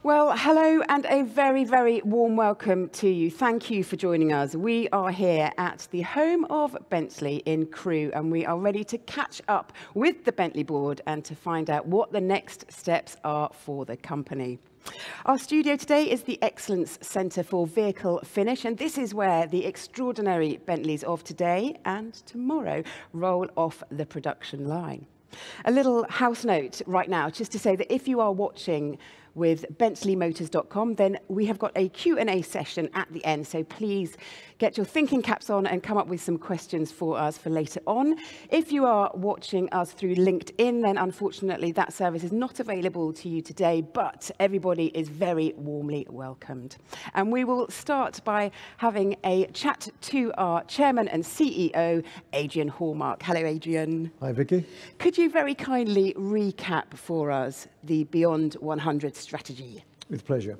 Well, hello and a very, very warm welcome to you. Thank you for joining us. We are here at the home of Bentley in Crewe, and we are ready to catch up with the Bentley board and to find out what the next steps are for the company. Our studio today is the Excellence Centre for Vehicle Finish, and this is where the extraordinary Bentleys of today and tomorrow roll off the production line. A little house note right now, just to say that if you are watching with BentleyMotors.com, then we have got a Q&A session at the end, so please get your thinking caps on and come up with some questions for us for later on. If you are watching us through LinkedIn, then unfortunately that service is not available to you today, but everybody is very warmly welcomed. And we will start by having a chat to our chairman and CEO, Adrian Hallmark. Hello, Adrian. Hi, Vicky. Could you very kindly recap for us the Beyond 100 strategy? With pleasure.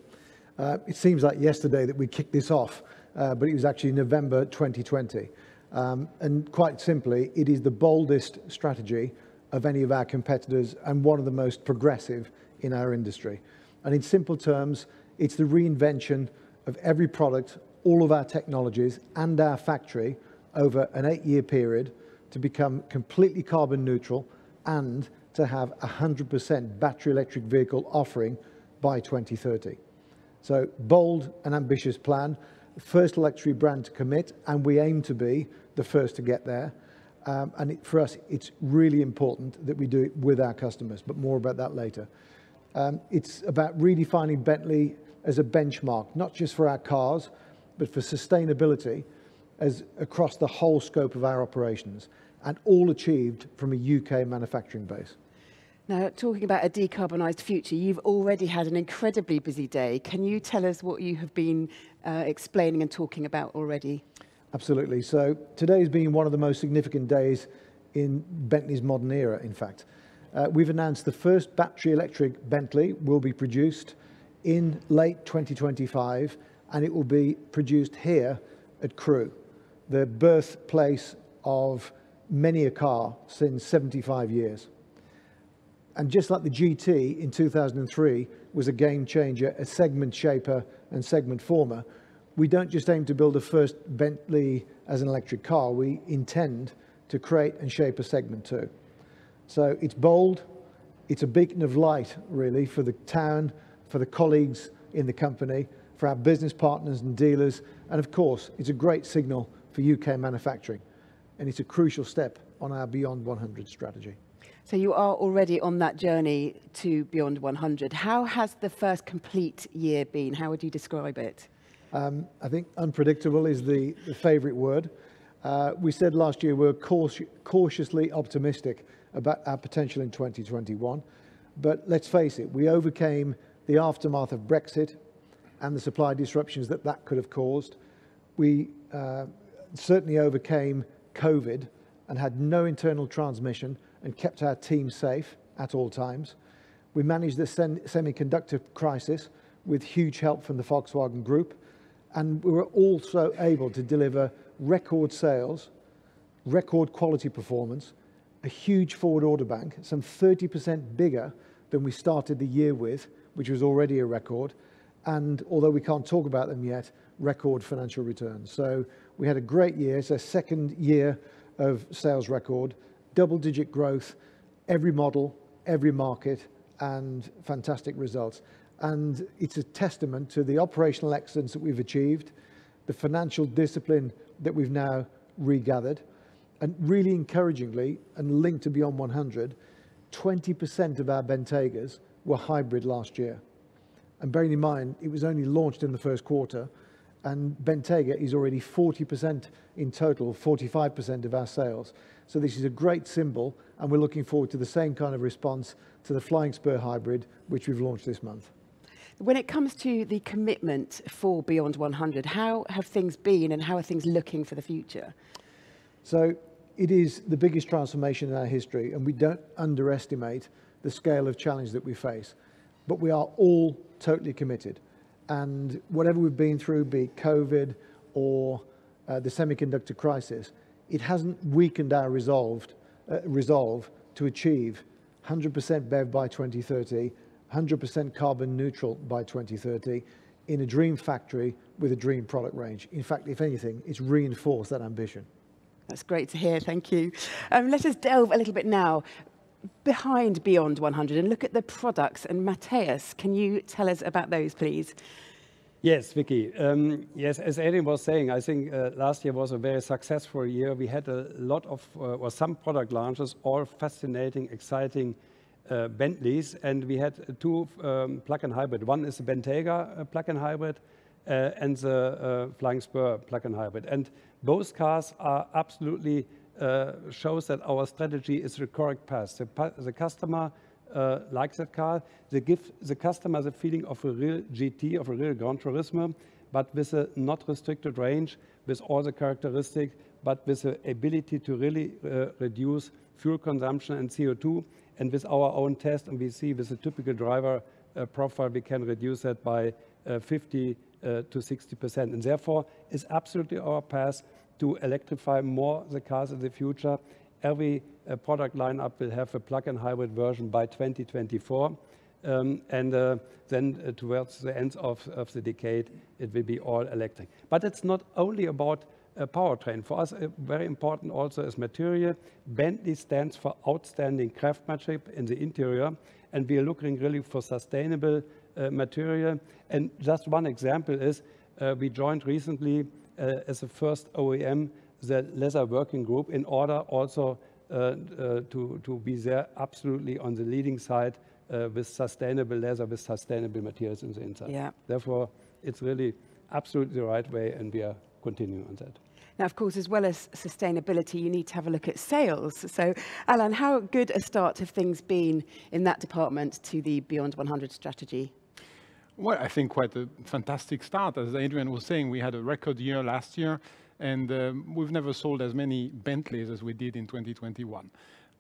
It seems like yesterday that we kicked this off, but it was actually November 2020. And quite simply, it is the boldest strategy of any of our competitors and one of the most progressive in our industry. And in simple terms, it's the reinvention of every product, all of our technologies and our factory over an 8-year period to become completely carbon neutral and to have 100% battery electric vehicle offering by 2030. So bold and ambitious plan, first luxury brand to commit, and we aim to be the first to get there. For us, it's really important that we do it with our customers, but more about that later. It's about redefining Bentley as a benchmark, not just for our cars, but for sustainability as across the whole scope of our operations, and all achieved from a UK manufacturing base. Now, talking about a decarbonised future, you've already had an incredibly busy day. Can you tell us what you have been explaining and talking about already? Absolutely. So today's been one of the most significant days in Bentley's modern era, in fact. We've announced the first battery electric Bentley will be produced in late 2025, and it will be produced here at Crewe, the birthplace of many a car since 75 years. And just like the GT in 2003 was a game changer, a segment shaper and segment former, we don't just aim to build the first Bentley as an electric car, we intend to create and shape a segment too. So it's bold, it's a beacon of light really for the town, for the colleagues in the company, for our business partners and dealers, and of course it's a great signal for UK manufacturing, and it's a crucial step on our Beyond 100 strategy. So you are already on that journey to Beyond 100. How has the first complete year been? How would you describe it? I think unpredictable is the favourite word. We said last year we're cautiously optimistic about our potential in 2021. But let's face it, we overcame the aftermath of Brexit and the supply disruptions that could have caused. We certainly overcame COVID and had no internal transmission and kept our team safe at all times. We managed the semiconductor crisis with huge help from the Volkswagen Group, and we were also able to deliver record sales, record quality performance, a huge forward order bank, some 30% bigger than we started the year with, which was already a record, and although we can't talk about them yet, record financial returns. So we had a great year. It's our second year of sales record, double-digit growth, every model, every market, and fantastic results. And it's a testament to the operational excellence that we've achieved, the financial discipline that we've now regathered, and really encouragingly, and linked to Beyond 100, 20% of our Bentegas were hybrid last year. And bearing in mind, it was only launched in the first quarter, and Bentega is already 40% in total, 45% of our sales. So this is a great symbol, and we're looking forward to the same kind of response to the Flying Spur Hybrid, which we've launched this month. When it comes to the commitment for Beyond 100, how have things been and how are things looking for the future? So it is the biggest transformation in our history, and we don't underestimate the scale of challenge that we face. But we are all totally committed. And whatever we've been through, be it COVID or the semiconductor crisis, it hasn't weakened our resolve to achieve 100% BEV by 2030 100% carbon neutral by 2030 in a dream factory with a dream product range. In fact, if anything, it's reinforced that ambition. That's great to hear, thank you. Let us delve a little bit now behind Beyond 100 and look at the products. And Matthias, can you tell us about those, please? Yes, Vicky. Yes, as Adrian was saying, I think last year was a very successful year. We had a lot of, or some product launches, all fascinating, exciting Bentleys, and we had two plug-in hybrid. One is the Bentayga plug-in hybrid, and the Flying Spur plug-in hybrid. And both cars are absolutely shows that our strategy is the correct path. The customer likes that car. They give the customer the feeling of a real GT, of a real Gran Turismo, but with a not restricted range, with all the characteristics, but with the ability to really reduce fuel consumption and CO2. And with our own test, and we see with a typical driver profile, we can reduce that by 50 to 60%. And therefore, it's absolutely our path to electrify more the cars in the future. Every product lineup will have a plug-in hybrid version by 2024. Then towards the end of the decade, it will be all electric. But it's not only about powertrain. For us, very important also is material. Bentley stands for outstanding craftsmanship in the interior, and we are looking really for sustainable material. And just one example is we joined recently as the first OEM the leather working group in order also to be there absolutely on the leading side with sustainable leather, with sustainable materials in the inside. Yeah. Therefore, it's really absolutely the right way, and we are continuing on that. Now, of course, as well as sustainability, you need to have a look at sales. So, Alan, how good a start have things been in that department to the Beyond 100 strategy? Well, I think quite a fantastic start. As Adrian was saying, we had a record year last year, and we've never sold as many Bentleys as we did in 2021.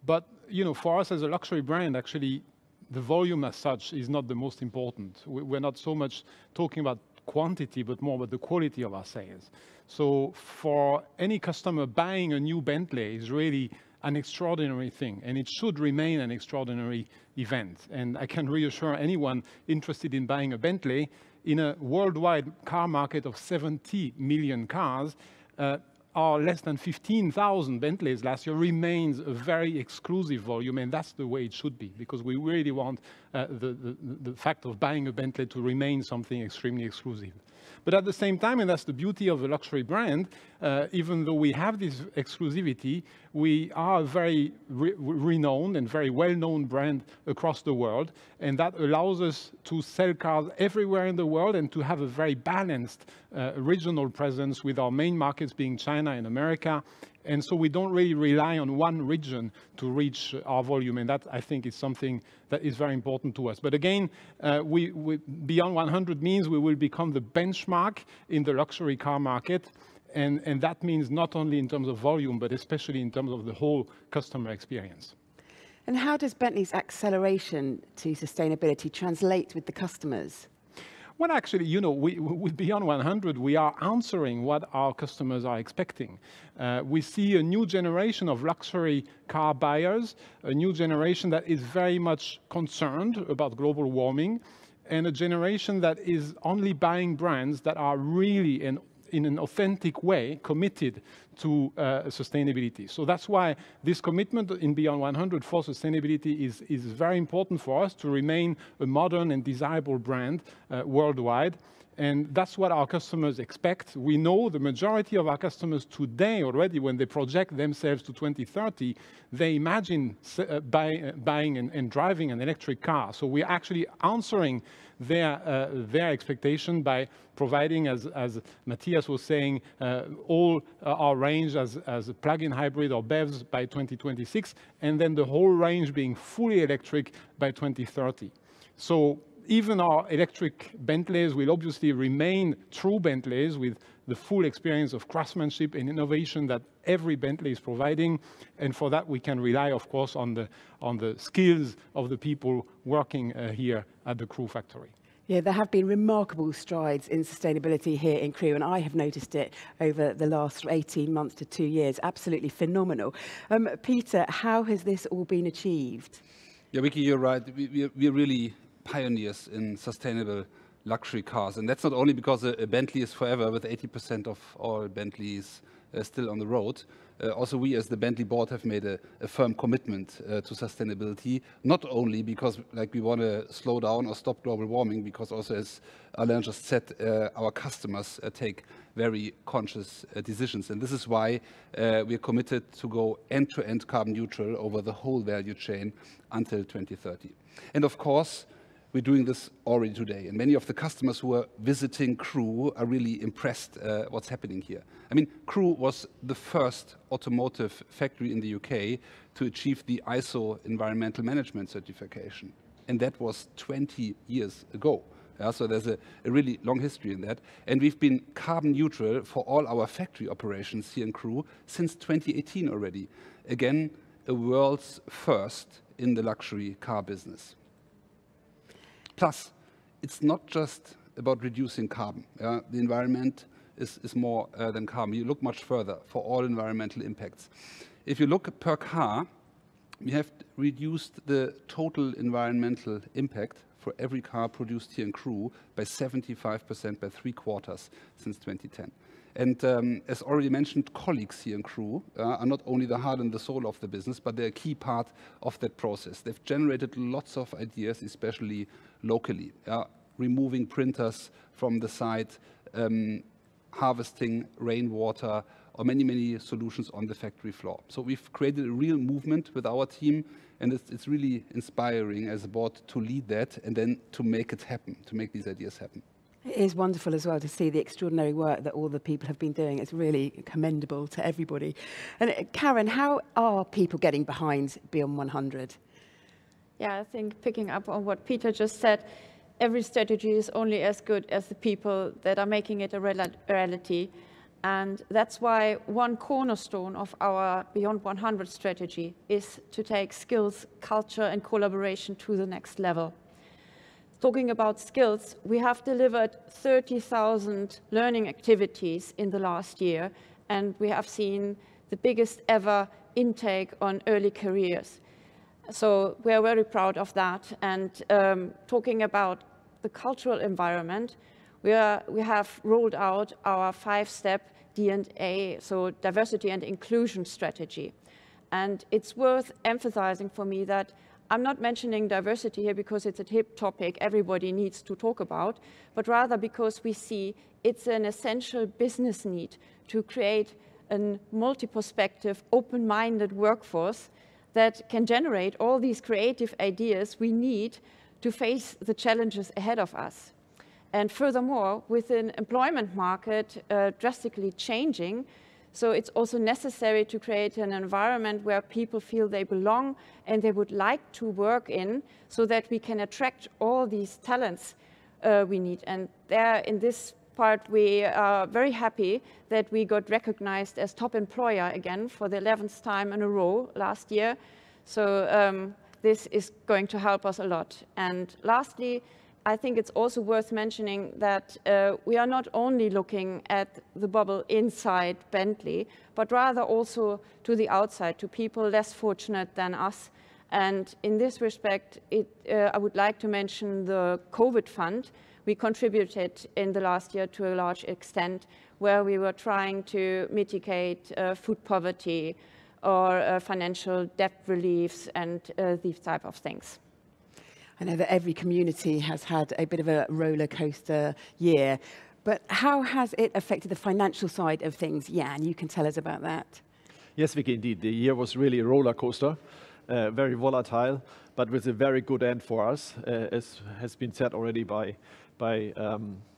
But, you know, for us as a luxury brand, actually, the volume as such is not the most important. We're not so much talking about quantity, but more about the quality of our sales. So for any customer, buying a new Bentley is really an extraordinary thing, and it should remain an extraordinary event. And I can reassure anyone interested in buying a Bentley, in a worldwide car market of 70 million cars, our less than 15,000 Bentleys last year remains a very exclusive volume, and that's the way it should be, because we really want the fact of buying a Bentley to remain something extremely exclusive. But at the same time, and that's the beauty of a luxury brand, even though we have this exclusivity, we are a very renowned and very well-known brand across the world, and that allows us to sell cars everywhere in the world and to have a very balanced regional presence, with our main markets being China and America. And so we don't really rely on one region to reach our volume, and that, I think, is something that is very important to us. But again, Beyond 100 means we will become the benchmark in the luxury car market, and that means not only in terms of volume, but especially in terms of the whole customer experience. And how does Bentley's acceleration to sustainability translate with the customers? Well, actually, you know, with Beyond 100, we are answering what our customers are expecting. We see a new generation of luxury car buyers, a new generation that is very much concerned about global warming, and a generation that is only buying brands that are really in an authentic way committed to sustainability. So that's why this commitment in Beyond 100 for sustainability is very important for us to remain a modern and desirable brand worldwide. And that's what our customers expect. We know the majority of our customers today already, when they project themselves to 2030, they imagine buying and driving an electric car. So we're actually answering their expectation by providing, as Matthias was saying, all our range as a plug-in hybrid or BEVs by 2026, and then the whole range being fully electric by 2030. So even our electric Bentleys will obviously remain true Bentleys with the full experience of craftsmanship and innovation that every Bentley is providing. And for that, we can rely, of course, on the skills of the people working here at the Crewe factory. Yeah, there have been remarkable strides in sustainability here in Crewe, and I have noticed it over the last 18 months to 2 years. Absolutely phenomenal. Peter, how has this all been achieved? Yeah, Vicky, you're right. We're really pioneers in sustainable luxury cars. And that's not only because a Bentley is forever, with 80% of all Bentleys still on the road. Also, we as the Bentley board have made a firm commitment to sustainability, not only because we want to slow down or stop global warming, because also, as Alain just said, our customers take very conscious decisions. And this is why we are committed to go end-to-end carbon neutral over the whole value chain until 2030. And of course, we're doing this already today. And many of the customers who are visiting Crewe are really impressed what's happening here. I mean, Crewe was the first automotive factory in the UK to achieve the ISO environmental management certification. And that was 20 years ago. Yeah, so there's a really long history in that. And we've been carbon neutral for all our factory operations here in Crewe since 2018 already. Again, a world's first in the luxury car business. Plus, it's not just about reducing carbon. The environment is more than carbon. You look much further for all environmental impacts. If you look per car, we have reduced the total environmental impact for every car produced here in Crewe by 75%, by 3/4 since 2010. And as already mentioned, colleagues here in Crewe are not only the heart and the soul of the business, but they're a key part of that process. They've generated lots of ideas, especially locally, removing printers from the site, harvesting rainwater, or many solutions on the factory floor. So we've created a real movement with our team, and it's really inspiring as a board to lead that and then to make it happen, to make these ideas happen. It is wonderful as well to see the extraordinary work that all the people have been doing. It's really commendable to everybody. And Karen, how are people getting behind Beyond 100? Yeah, I think picking up on what Peter just said, every strategy is only as good as the people that are making it a reality. And that's why one cornerstone of our Beyond 100 strategy is to take skills, culture, and collaboration to the next level. Talking about skills, we have delivered 30,000 learning activities in the last year, and we have seen the biggest ever intake on early careers. So we are very proud of that. And talking about the cultural environment, we have rolled out our 5-step D&A, so diversity and inclusion strategy. And it's worth emphasizing for me that I'm not mentioning diversity here because it's a hip topic everybody needs to talk about, but rather because we see it's an essential business need to create a multi-perspective, open-minded workforce that can generate all these creative ideas we need to face the challenges ahead of us. And furthermore, with an employment market drastically changing, so it's also necessary to create an environment where people feel they belong and they would like to work in, so that we can attract all these talents we need. And there, in this part, we are very happy that we got recognized as top employer again for the 11th time in a row last year. So this is going to help us a lot. And lastly, I think it's also worth mentioning that we are not only looking at the bubble inside Bentley, but rather also to the outside, to people less fortunate than us. And in this respect, I would like to mention the COVID fund. We contributed in the last year to a large extent, where we were trying to mitigate food poverty or financial debt reliefs and these type of things. I know that every community has had a bit of a roller coaster year, but how has it affected the financial side of things? Jan, you can tell us about that. Yes, Vicky, indeed. The year was really a roller coaster, very volatile, but with a very good end for us, as has been said already by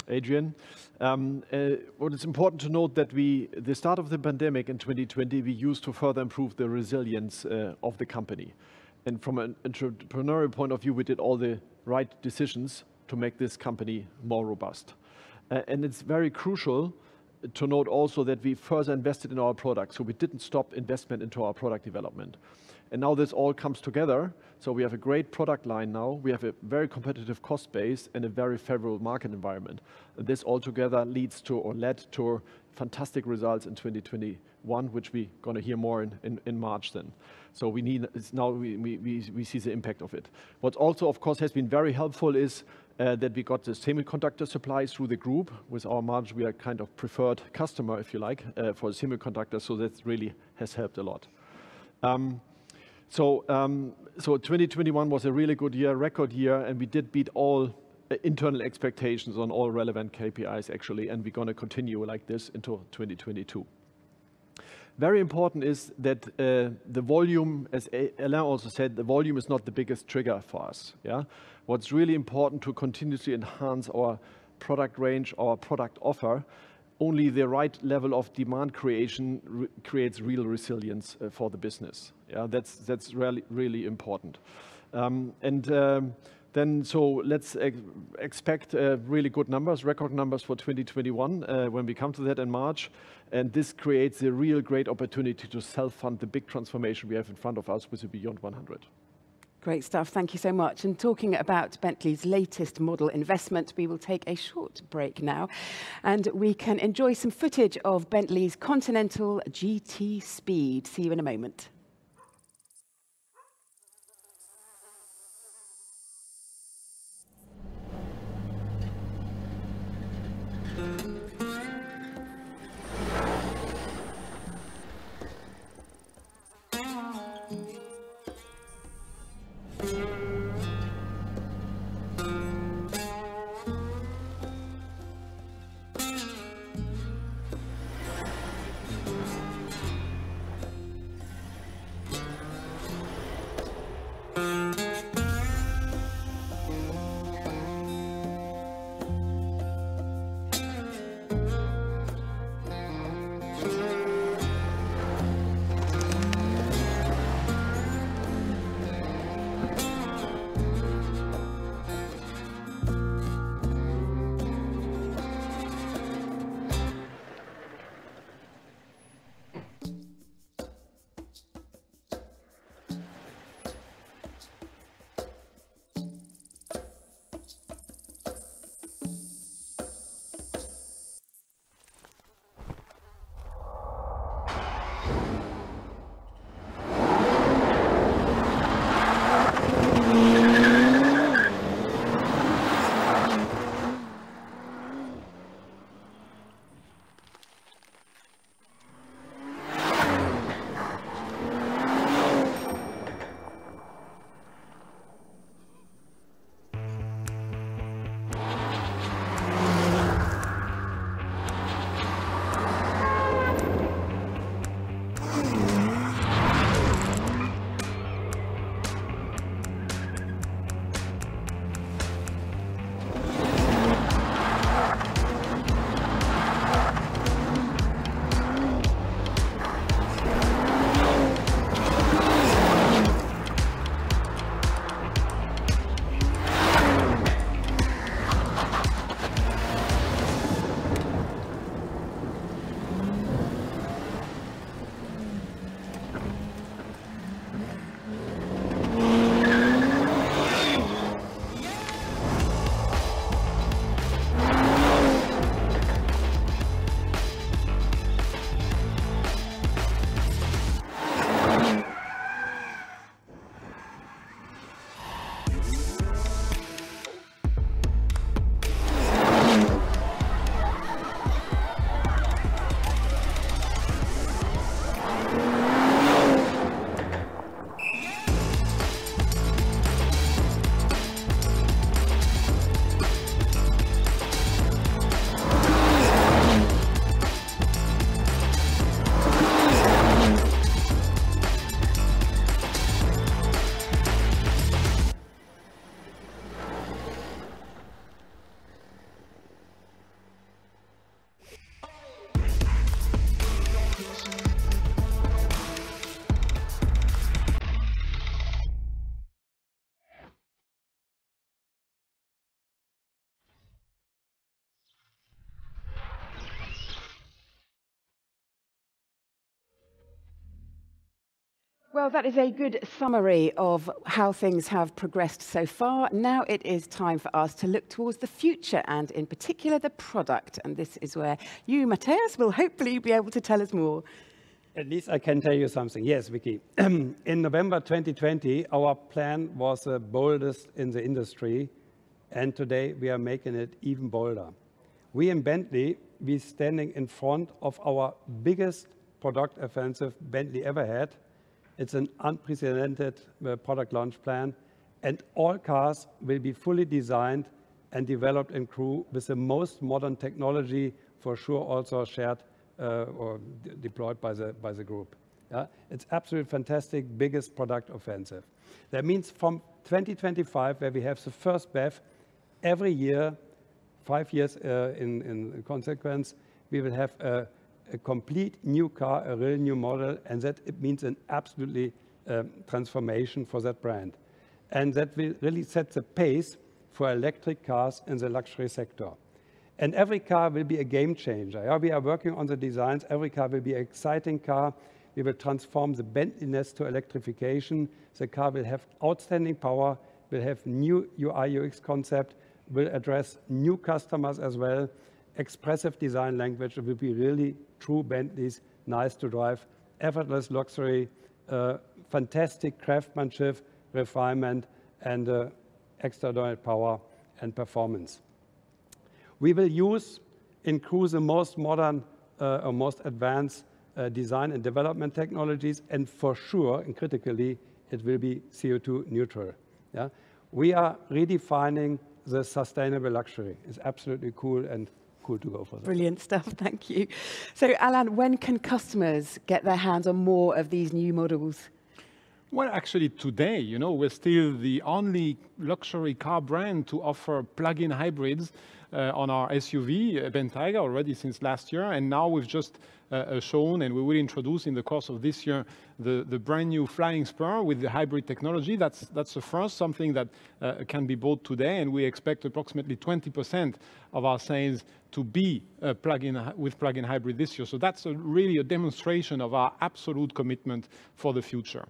Adrian. What is important to note that the start of the pandemic in 2020, we used to further improve the resilience of the company. And from an entrepreneurial point of view, we did all the right decisions to make this company more robust. And it's very crucial to note also that we further invested in our products. So we didn't stop investment into our product development. And now this all comes together. So we have a great product line now. We have a very competitive cost base and a very favorable market environment. And this all together leads to, or led to, fantastic results in 2021, which we're going to hear more in March then. So we see the impact of it. What also, of course, has been very helpful is that we got the semiconductor supply through the group. With our margin, we are kind of preferred customer, if you like, for the semiconductor. So that really has helped a lot. So 2021 was a really good year, record year, and we did beat all internal expectations on all relevant KPIs actually, and we're going to continue like this into 2022. Very important is that the volume, as Alain also said, the volume is not the biggest trigger for us. Yeah, what's really important to continuously enhance our product range, our product offer. Only the right level of demand creation creates real resilience for the business. Yeah, that's really important. Then let's expect really good numbers, record numbers for 2021 when we come to that in March. And this creates a real great opportunity to self-fund the big transformation we have in front of us with the Beyond 100. Great stuff. Thank you so much. And talking about Bentley's latest model investment, we will take a short break now and we can enjoy some footage of Bentley's Continental GT Speed. See you in a moment. Well, that is a good summary of how things have progressed so far. Now it is time for us to look towards the future and in particular the product. And this is where you, Matthias, will hopefully be able to tell us more. At least I can tell you something. Yes, Vicky. In November 2020, our plan was the boldest in the industry. And today we are making it even bolder. We in Bentley, we're standing in front of our biggest product offensive Bentley ever had. It's an unprecedented product launch plan, and all cars will be fully designed and developed in Crewe with the most modern technology, for sure also shared or deployed by the group. Yeah? It's absolutely fantastic, biggest product offensive. That means from 2025, where we have the first BEV, every year, 5 years in consequence, we will have a complete new car, a real new model, and that it means an absolutely transformation for that brand. And that will really set the pace for electric cars in the luxury sector. And every car will be a game changer. Yeah, we are working on the designs. Every car will be an exciting car. We will transform the Bentleyness to electrification. The car will have outstanding power, will have new UI UX concept, will address new customers as well. Expressive design language. It will be really true Bentleys, nice to drive, effortless luxury, fantastic craftsmanship, refinement, and extraordinary power and performance. We will use in Crewe the most modern or most advanced design and development technologies, and for sure, and critically, it will be CO2 neutral. Yeah? We are redefining the sustainable luxury. It's absolutely cool and cool to go for that. Brilliant stuff, thank you. So, Alan, when can customers get their hands on more of these new models? Well, actually today, you know, we're still the only luxury car brand to offer plug-in hybrids on our SUV, Bentayga, already since last year. And now we've just shown, and we will introduce in the course of this year, the brand new Flying Spur with the hybrid technology. That's the first, something that can be bought today. And we expect approximately 20% of our sales to be with plug-in hybrid this year. So that's really a demonstration of our absolute commitment for the future.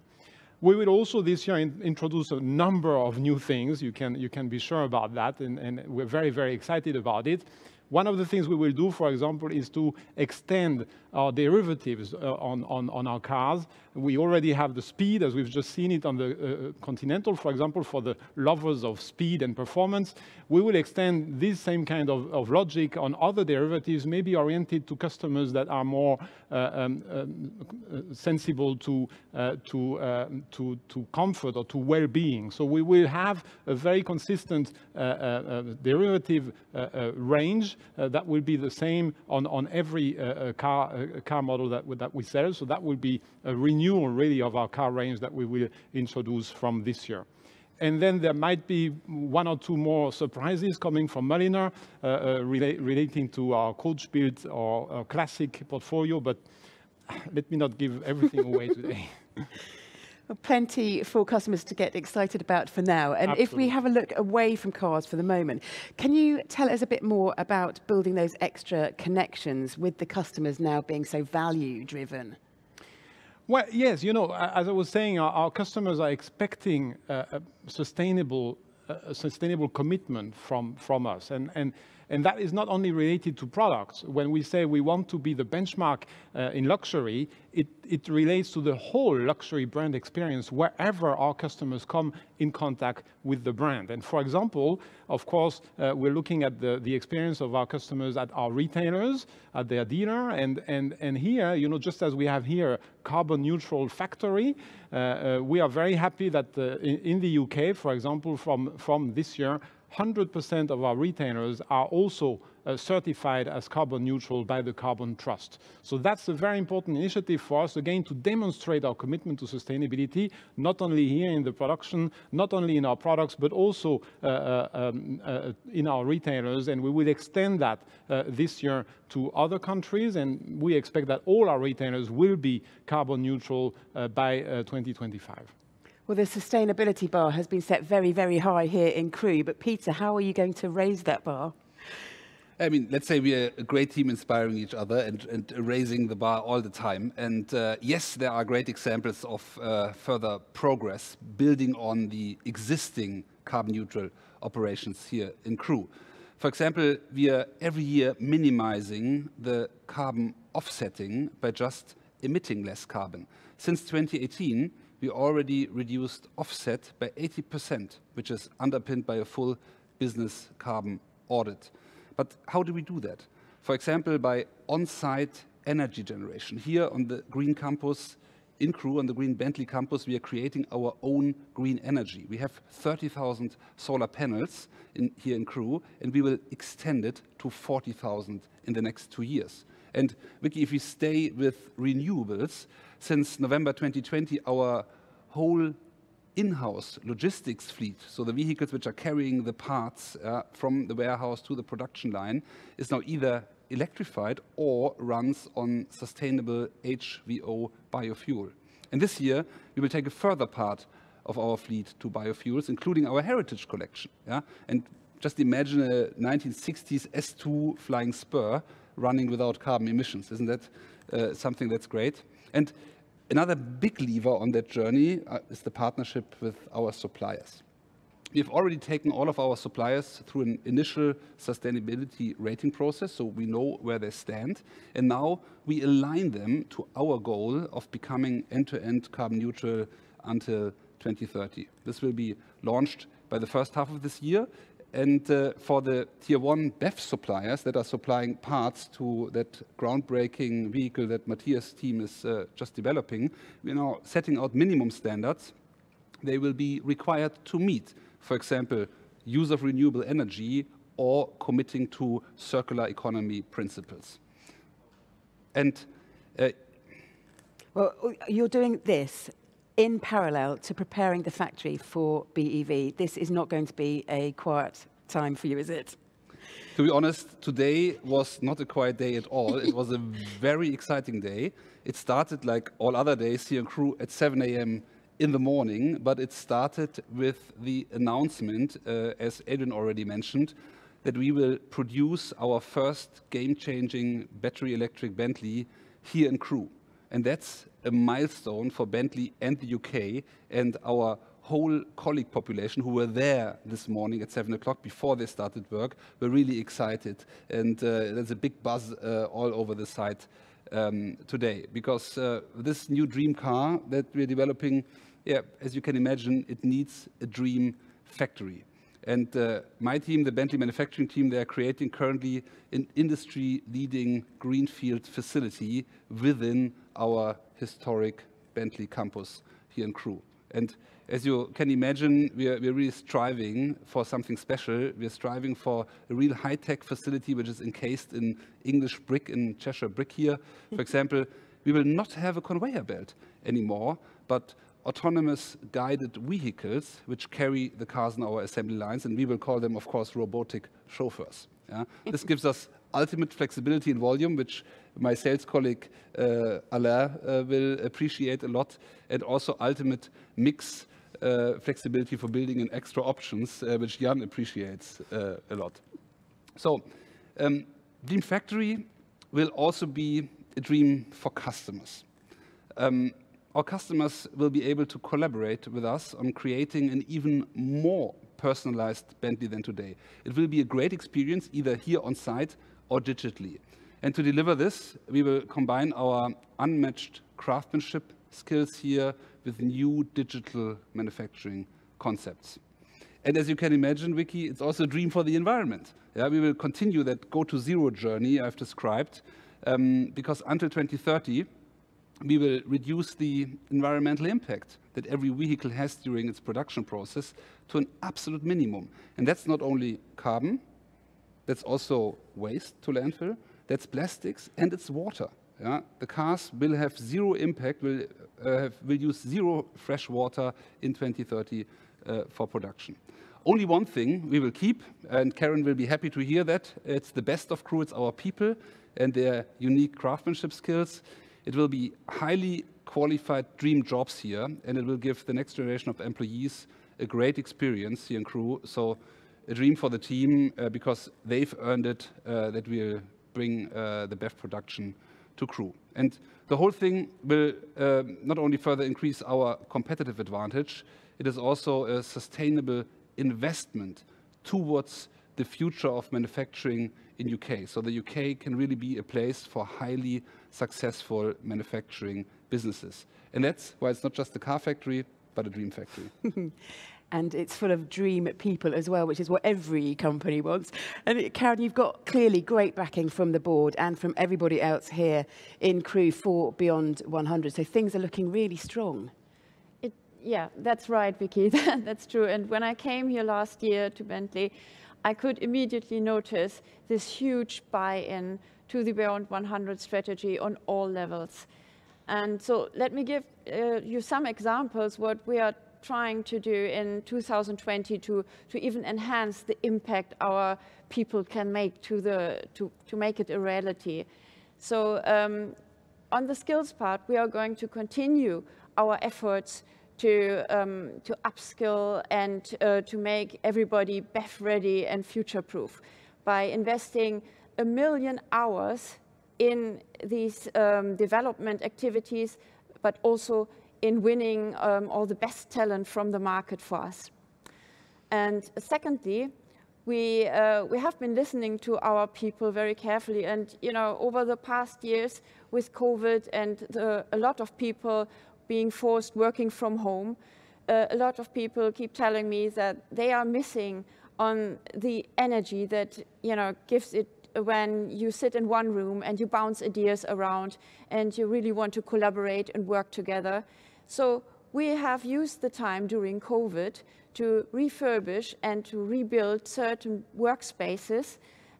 We will also this year introduce a number of new things. You can be sure about that, and we're very, very excited about it. One of the things we will do, for example, is to extend our derivatives on our cars. We already have the Speed, as we've just seen it on the Continental, for example, for the lovers of speed and performance. We will extend this same kind of logic on other derivatives, maybe oriented to customers that are more sensible to comfort or to well-being. So we will have a very consistent derivative range that will be the same on every car model that we sell. So that will be a renewal really of our car range that we will introduce from this year. And then there might be 1 or 2 more surprises coming from Mulliner relating to our coach build or classic portfolio, but let me not give everything away today. Plenty for customers to get excited about for now. And Absolutely. If we have a look away from cars for the moment, can you tell us a bit more about building those extra connections with the customers now being so value-driven? Well, yes, you know, as I was saying, our customers are expecting a sustainable commitment from us. And that is not only related to products. When we say we want to be the benchmark in luxury, it relates to the whole luxury brand experience wherever our customers come in contact with the brand. And for example, of course, we're looking at the experience of our customers at our retailers, at their dealer. And here, you know, just as we have here a carbon neutral factory, we are very happy that in the UK, for example, from this year, 100% of our retailers are also certified as carbon neutral by the Carbon Trust. So that's a very important initiative for us, again, to demonstrate our commitment to sustainability, not only here in the production, not only in our products, but also in our retailers. And we will extend that this year to other countries. And we expect that all our retailers will be carbon neutral by 2025. Well, the sustainability bar has been set very, very high here in Crewe. But Peter, how are you going to raise that bar? I mean, let's say we are a great team inspiring each other and raising the bar all the time. And yes, there are great examples of further progress building on the existing carbon neutral operations here in Crewe. For example, we are every year minimizing the carbon offsetting by just emitting less carbon. Since 2018, we already reduced offset by 80%, which is underpinned by a full business carbon audit. But how do we do that? For example, by on-site energy generation. Here on the Green Campus in Crewe, on the Green Bentley campus, we are creating our own green energy. We have 30,000 solar panels here in Crewe, and we will extend it to 40,000 in the next 2 years. And Vicky, if we stay with renewables, since November 2020, our whole in-house logistics fleet, so the vehicles which are carrying the parts from the warehouse to the production line, is now either electrified or runs on sustainable HVO biofuel. And this year, we will take a further part of our fleet to biofuels, including our heritage collection. And just imagine a 1960s S2 flying spur running without carbon emissions. Isn't that something that's great? And another big lever on that journey is the partnership with our suppliers. We've already taken all of our suppliers through an initial sustainability rating process, so we know where they stand. And now we align them to our goal of becoming end-to-end carbon neutral until 2030. This will be launched by the first half of this year. And for the tier 1 BEV suppliers that are supplying parts to that groundbreaking vehicle that Matthias' team is just developing, we're now setting out minimum standards they will be required to meet. For example, use of renewable energy or committing to circular economy principles. And well, you're doing this in parallel to preparing the factory for BEV. This is not going to be a quiet time for you, is it? To be honest, today was not a quiet day at all. It was a very exciting day. It started like all other days here in Crewe at 7 a.m. in the morning, but it started with the announcement, as Adrian already mentioned, that we will produce our first game-changing battery electric Bentley here in Crewe. And that's a milestone for Bentley and the UK and our whole colleague population who were there this morning at 7 o'clock before they started work were really excited. And there's a big buzz all over the site today because this new dream car that we're developing, as you can imagine, it needs a dream factory. And my team, the Bentley manufacturing team, they are creating currently an industry-leading greenfield facility within our historic Bentley campus here in Crewe. And as you can imagine, we're really striving for something special. We're striving for a real high-tech facility which is encased in English brick, in Cheshire brick here. For example, we will not have a conveyor belt anymore, but autonomous guided vehicles which carry the cars in our assembly lines, and we will call them, of course, robotic chauffeurs. This gives us ultimate flexibility in volume, which my sales colleague Alain will appreciate a lot, and also ultimate mix flexibility for building in extra options, which Jan appreciates a lot. So, Dream Factory will also be a dream for customers. Our customers will be able to collaborate with us on creating an even more personalized Bentley than today. It will be a great experience either here on site or digitally. And to deliver this, we will combine our unmatched craftsmanship skills here with new digital manufacturing concepts. And as you can imagine, Vicky, it's also a dream for the environment. We will continue that go-to-zero journey I've described because until 2030, we will reduce the environmental impact that every vehicle has during its production process to an absolute minimum. And that's not only carbon, that's also waste to landfill, that's plastics, and it's water. The cars will have zero impact, will use zero fresh water in 2030 for production. Only one thing we will keep, and Karen will be happy to hear that, it's the best of Crewe, it's our people and their unique craftsmanship skills. It will be highly qualified dream jobs here, and it will give the next generation of employees a great experience here in Crewe. So a dream for the team because they've earned it that we'll bring the BEV production to Crewe. And the whole thing will not only further increase our competitive advantage, it is also a sustainable investment towards the future of manufacturing in UK. So the UK can really be a place for highly successful manufacturing businesses. And that's why it's not just a car factory, but a dream factory. And it's full of dream people as well, which is what every company wants. And Karen, you've got clearly great backing from the board and from everybody else here in Crewe for Beyond 100. So things are looking really strong. Yeah, that's right, Vicky. That's true. And when I came here last year to Bentley, I could immediately notice this huge buy-in to the Beyond 100 strategy on all levels. And so let me give you some examples what we are trying to do in 2020 to even enhance the impact our people can make to make it a reality. So on the skills part, we are going to continue our efforts to upskill and to make everybody BEV ready and future-proof by investing 1 million hours in these development activities, but also in winning all the best talent from the market for us. And secondly, we have been listening to our people very carefully. And over the past years with COVID and a lot of people being forced working from home, a lot of people keep telling me that they are missing on the energy that gives it when you sit in one room and you bounce ideas around and you really want to collaborate and work together. So we have used the time during COVID to refurbish and to rebuild certain workspaces.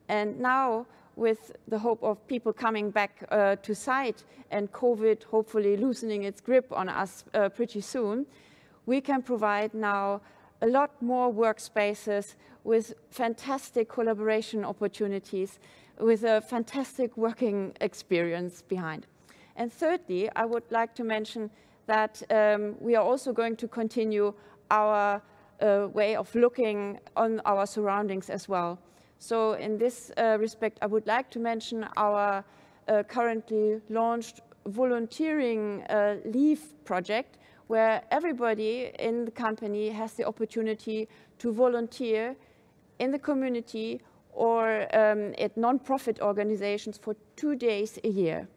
And now, with the hope of people coming back to site and COVID hopefully loosening its grip on us pretty soon, we can provide now a lot more workspaces with fantastic collaboration opportunities, with a fantastic working experience behind. And thirdly, I would like to mention that we are also going to continue our way of looking on our surroundings as well. So in this respect, I would like to mention our currently launched volunteering leave project, where everybody in the company has the opportunity to volunteer in the community or at non-profit organizations for 2 days a year.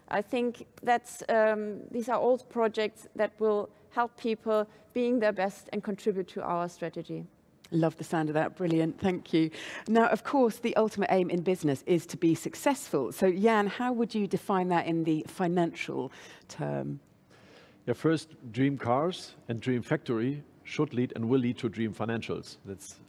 I think that's, these are all projects that will help people being their best and contribute to our strategy. Love the sound of that. Brilliant. Thank you. Now, of course, the ultimate aim in business is to be successful. So, Jan, how would you define that in the financial term? Yeah, first, dream cars and dream factory should lead and will lead to dream financials. That's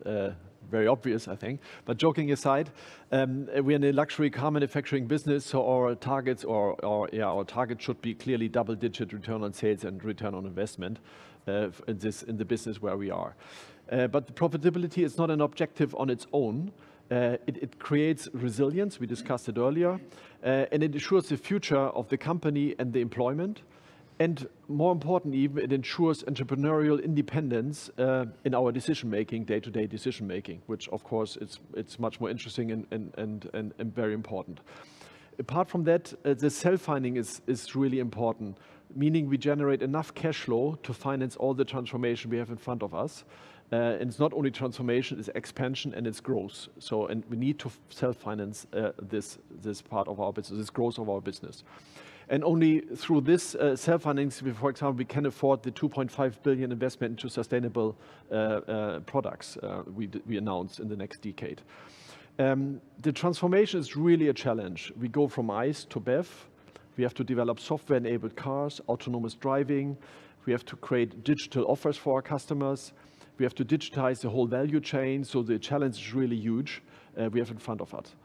very obvious, I think. But joking aside, we're in a luxury car manufacturing business, so our targets our target should be clearly double-digit return on sales and return on investment in the business where we are. But the profitability is not an objective on its own. It creates resilience, we discussed it earlier, and it ensures the future of the company and the employment. And more important even, it ensures entrepreneurial independence in our decision-making, day-to-day decision-making, which of course it's much more interesting and very important. Apart from that, the self-funding is really important, meaning we generate enough cash flow to finance all the transformation we have in front of us. And it's not only transformation, it's expansion and it's growth. So, and we need to self-finance this part of our business, this growth of our business. And only through this self-financing, for example, we can afford the 2.5 billion investment into sustainable products we announced in the next decade. The transformation is really a challenge. We go from ICE to BEV. We have to develop software-enabled cars, autonomous driving. We have to create digital offers for our customers. We have to digitize the whole value chain. So the challenge is really huge we have in front of us.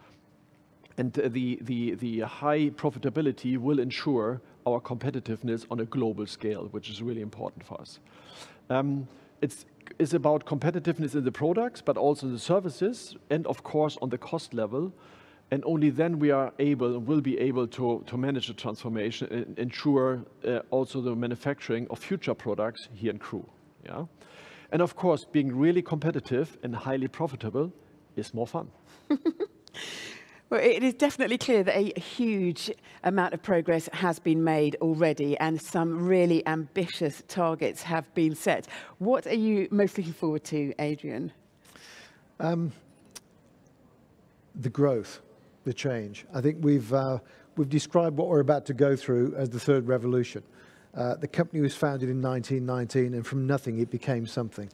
And the high profitability will ensure our competitiveness on a global scale, which is really important for us. It's about competitiveness in the products, but also in the services, and of course on the cost level. And only then we are able and will be able to manage the transformation and ensure also the manufacturing of future products here in Crewe. Yeah? And of course, being really competitive and highly profitable is more fun. Well, it is definitely clear that a huge amount of progress has been made already and some really ambitious targets have been set. What are you most looking forward to, Adrian? The growth, the change. I think we've described what we're about to go through as the third revolution. The company was founded in 1919, and from nothing it became something.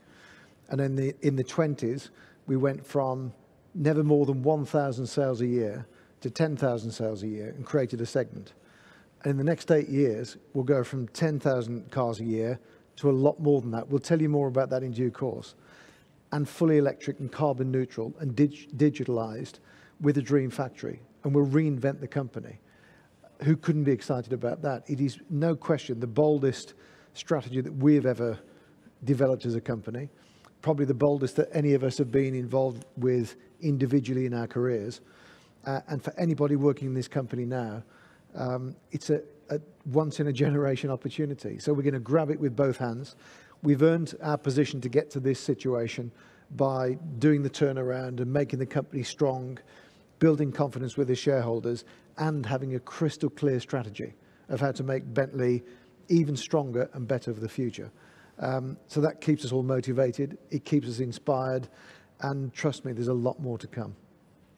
And in the 20s, we went from never more than 1,000 sales a year to 10,000 sales a year and created a segment. And in the next 8 years, we'll go from 10,000 cars a year to a lot more than that. We'll tell you more about that in due course. And fully electric and carbon neutral and digitalized with a dream factory. And we'll reinvent the company. Who couldn't be excited about that? It is no question the boldest strategy that we have ever developed as a company. Probably the boldest that any of us have been involved with individually in our careers. And for anybody working in this company now, it's a once in a generation opportunity. So we're going to grab it with both hands. We've earned our position to get to this situation by doing the turnaround and making the company strong, building confidence with the shareholders, and having a crystal clear strategy of how to make Bentley even stronger and better for the future. So that keeps us all motivated, it keeps us inspired, and trust me, there's a lot more to come.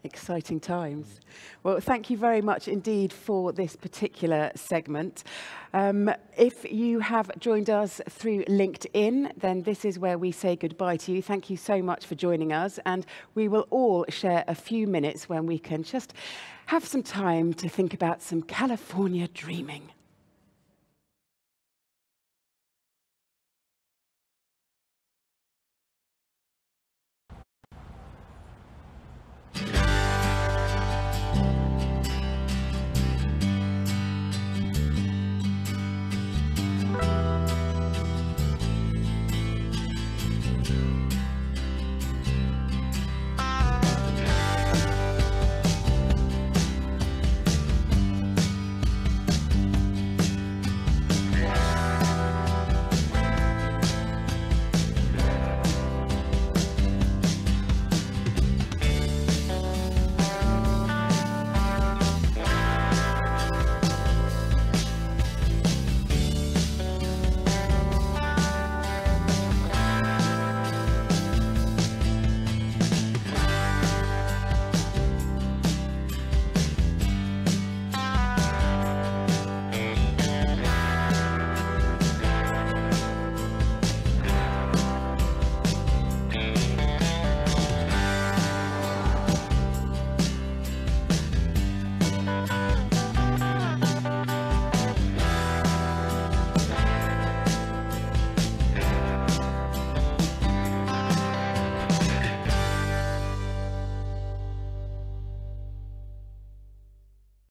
Exciting times. Well, thank you very much indeed for this particular segment. If you have joined us through LinkedIn, then this is where we say goodbye to you. Thank you so much for joining us, and we will all share a few minutes when we can just have some time to think about some California dreaming.